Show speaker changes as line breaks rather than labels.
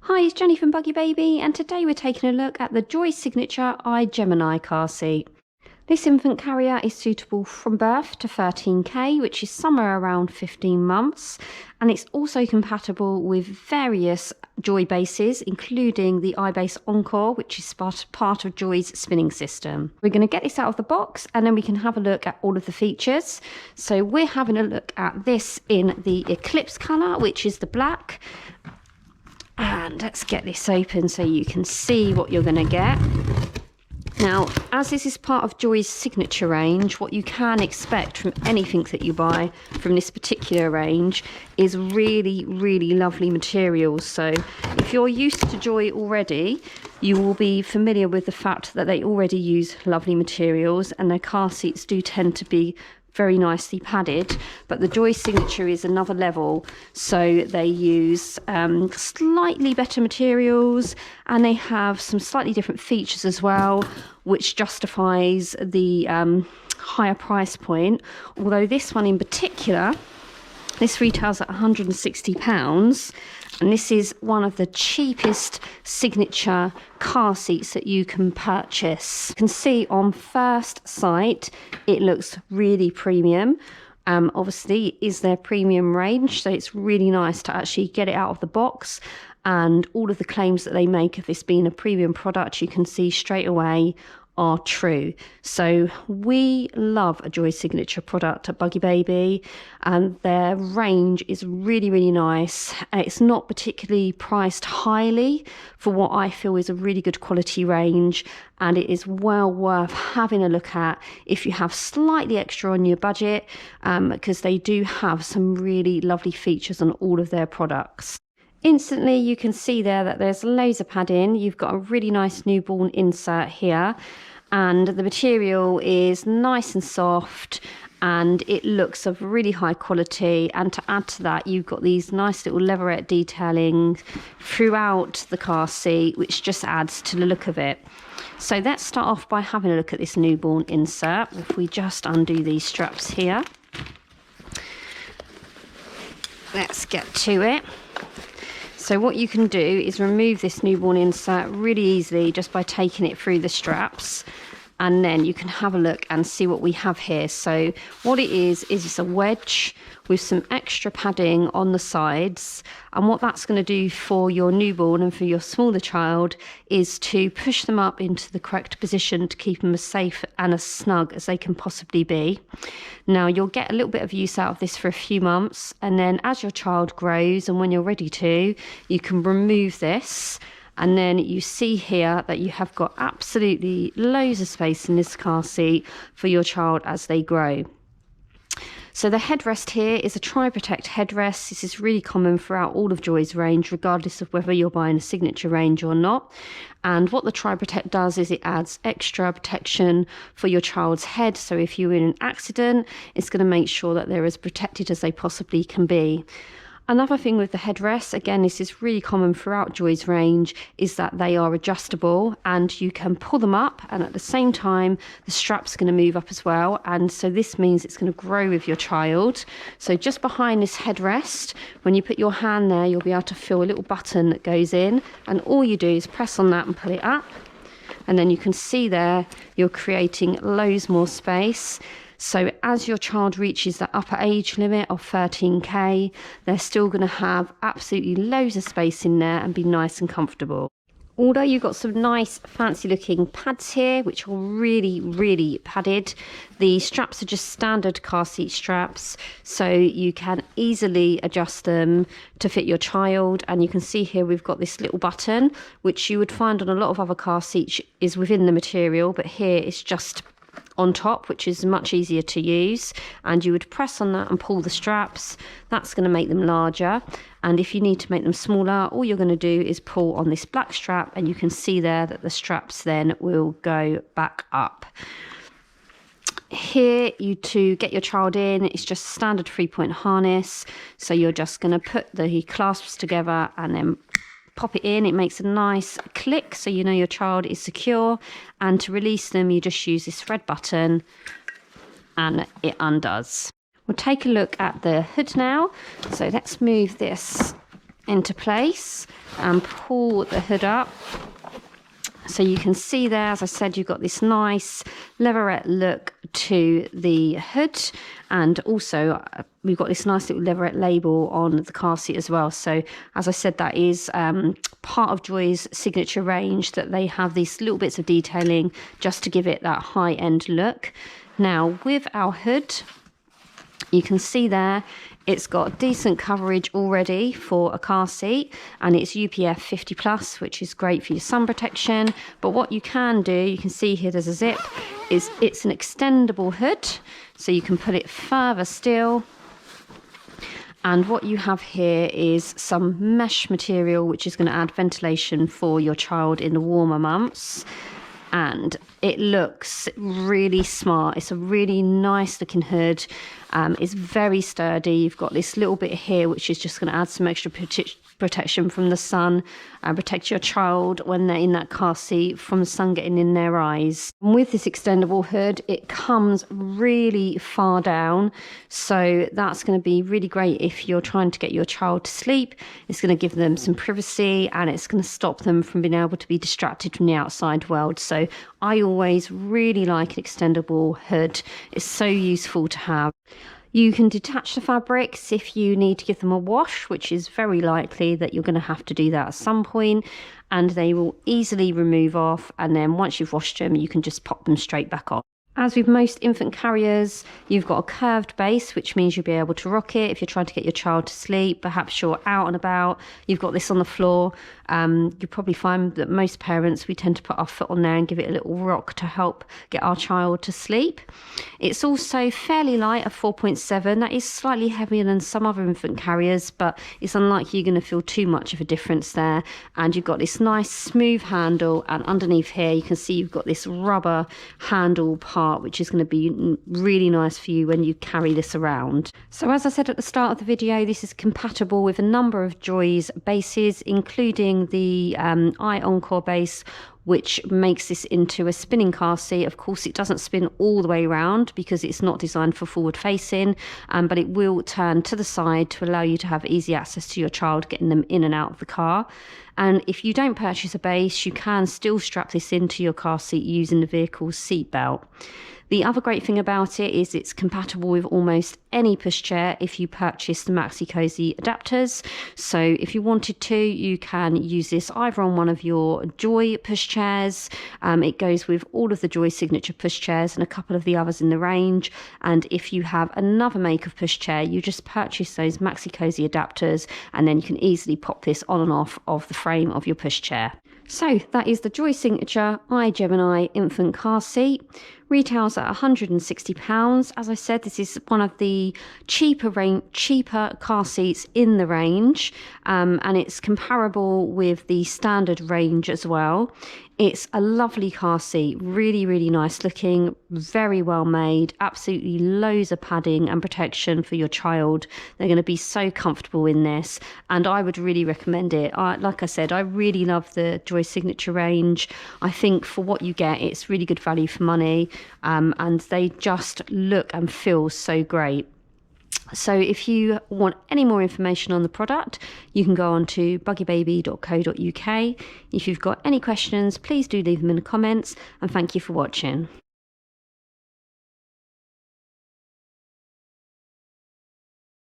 Hi, it's Jenny from Buggy Baby, and today we're taking a look at the Joie Signature i-Jemini car seat. This infant carrier is suitable from birth to 13k, which is somewhere around 15 months, and it's also compatible with various Joie Bases, including the iBase Encore, which is part of Joie's spinning system. We're going to get this out of the box and then we can have a look at all of the features. So we're having a look at this in the Eclipse colour, which is the black. And let's get this open so you can see what you're going to get. Now, as this is part of Joie's signature range, what you can expect from anything that you buy from this particular range is really, really lovely materials. So if you're used to Joie already, you will be familiar with the fact that they already use lovely materials, and their car seats do tend to be very nicely padded, but the Joie Signature is another level. So they use slightly better materials, and they have some slightly different features as well, which justifies the higher price point. Although this one in particular, this retails at £160, and this is one of the cheapest signature car seats that you can purchase. You can see on first sight it looks really premium. Obviously it is their premium range, so it's really nice to actually get it out of the box, and all of the claims that they make of this being a premium product, you can see straight away, are true. So we love a Joie Signature product at Buggy Baby, and their range is really, really nice. It's not particularly priced highly for what I feel is a really good quality range, and it is well worth having a look at if you have slightly extra on your budget, because they do have some really lovely features on all of their products. Instantly you can see there that there's loads of padding. You've got a really nice newborn insert here, and the material is nice and soft, and it looks of really high quality. And to add to that, you've got these nice little leatherette detailing throughout the car seat, which just adds to the look of it. So let's start off by having a look at this newborn insert. If we just undo these straps here, let's get to it. So what you can do is remove this newborn insert really easily just by taking it through the straps, and then you can have a look and see what we have here. So what it is it's a wedge with some extra padding on the sides, and what that's going to do for your newborn and for your smaller child is to push them up into the correct position to keep them as safe and as snug as they can possibly be. Now you'll get a little bit of use out of this for a few months, and then as your child grows and when you're ready to, you can remove this. And then you see here that you have got absolutely loads of space in this car seat for your child as they grow. So the headrest here is a Tri-Protect headrest. This is really common throughout all of Joie's range, regardless of whether you're buying a signature range or not. And what the Tri-Protect does is it adds extra protection for your child's head. So if you're in an accident, it's going to make sure that they're as protected as they possibly can be. Another thing with the headrests, again, this is really common throughout Joie's range, is that they are adjustable and you can pull them up, and at the same time the strap's going to move up as well, and so this means it's going to grow with your child. So just behind this headrest, when you put your hand there, you'll be able to feel a little button that goes in, and all you do is press on that and pull it up, and then you can see there you're creating loads more space. So as your child reaches the upper age limit of 13k, they're still going to have absolutely loads of space in there and be nice and comfortable. Although you've got some nice fancy looking pads here, which are really, really padded, the straps are just standard car seat straps, so you can easily adjust them to fit your child. And you can see here we've got this little button, which you would find on a lot of other car seats is within the material, but here it's just on top, which is much easier to use, and you would press on that and pull the straps. That's going to make them larger, and if you need to make them smaller, all you're going to do is pull on this black strap, and you can see there that the straps then will go back up. Here, to get your child in, it's just standard 3-point harness, so you're just going to put the clasps together and then pop it in. It makes a nice click, so you know your child is secure, and to release them you just use this red button and it undoes. We'll take a look at the hood now. So let's move this into place and pull the hood up. So you can see there, as I said, you've got this nice leatherette look to the hood, and also we've got this nice little leatherette label on the car seat as well. So as I said, that is part of Joie's signature range, that they have these little bits of detailing just to give it that high-end look. Now with our hood, you can see there, it's got decent coverage already for a car seat, and it's UPF 50 plus, which is great for your sun protection. But what you can do, you can see here there's a zip, is it's an extendable hood, so you can put it further still. And what you have here is some mesh material, which is going to add ventilation for your child in the warmer months. And it looks really smart. It's a really nice looking hood. It's very sturdy. You've got this little bit here which is just going to add some extra protection from the sun and protect your child when they're in that car seat from the sun getting in their eyes. And with this extendable hood, it comes really far down, so that's going to be really great if you're trying to get your child to sleep. It's going to give them some privacy, and it's going to stop them from being able to be distracted from the outside world. So I always really like an extendable hood. It's so useful to have. You can detach the fabrics if you need to give them a wash, which is very likely that you're going to have to do that at some point, and they will easily remove off, and then once you've washed them, you can just pop them straight back on. As with most infant carriers, you've got a curved base, which means you'll be able to rock it if you're trying to get your child to sleep. Perhaps you're out and about, you've got this on the floor. You'll probably find that most parents, we tend to put our foot on there and give it a little rock to help get our child to sleep. It's also fairly light at 4.7. That is slightly heavier than some other infant carriers, but it's unlikely you're going to feel too much of a difference there. And you've got this nice smooth handle, and underneath here you can see you've got this rubber handle part, which is going to be really nice for you when you carry this around. So as I said at the start of the video, this is compatible with a number of Joie's bases, including the Encore base, which makes this into a spinning car seat. Of course, it doesn't spin all the way around because it's not designed for forward facing, but it will turn to the side to allow you to have easy access to your child, getting them in and out of the car. And if you don't purchase a base, you can still strap this into your car seat using the vehicle's seat belt. The other great thing about it is it's compatible with almost any pushchair if you purchase the Maxi Cozy adapters. So if you wanted to, you can use this either on one of your Joie pushchairs. It goes with all of the Joie Signature pushchairs and a couple of the others in the range. And if you have another make of pushchair, you just purchase those Maxi Cozy adapters, and then you can easily pop this on and off of the frame of your pushchair. So that is the Joie Signature i-Jemini infant car seat. Retails at £160. As I said, this is one of the cheaper car seats in the range, and it's comparable with the standard range as well. It's a lovely car seat, really, really nice looking, very well made, absolutely loads of padding and protection for your child. They're going to be so comfortable in this, and I would really recommend it. Like I said, I really love the Joie Signature range. I think for what you get, it's really good value for money, and they just look and feel so great. So if you want any more information on the product, you can go on to buggybaby.co.uk. If you've got any questions, please do leave them in the comments, and thank you for watching.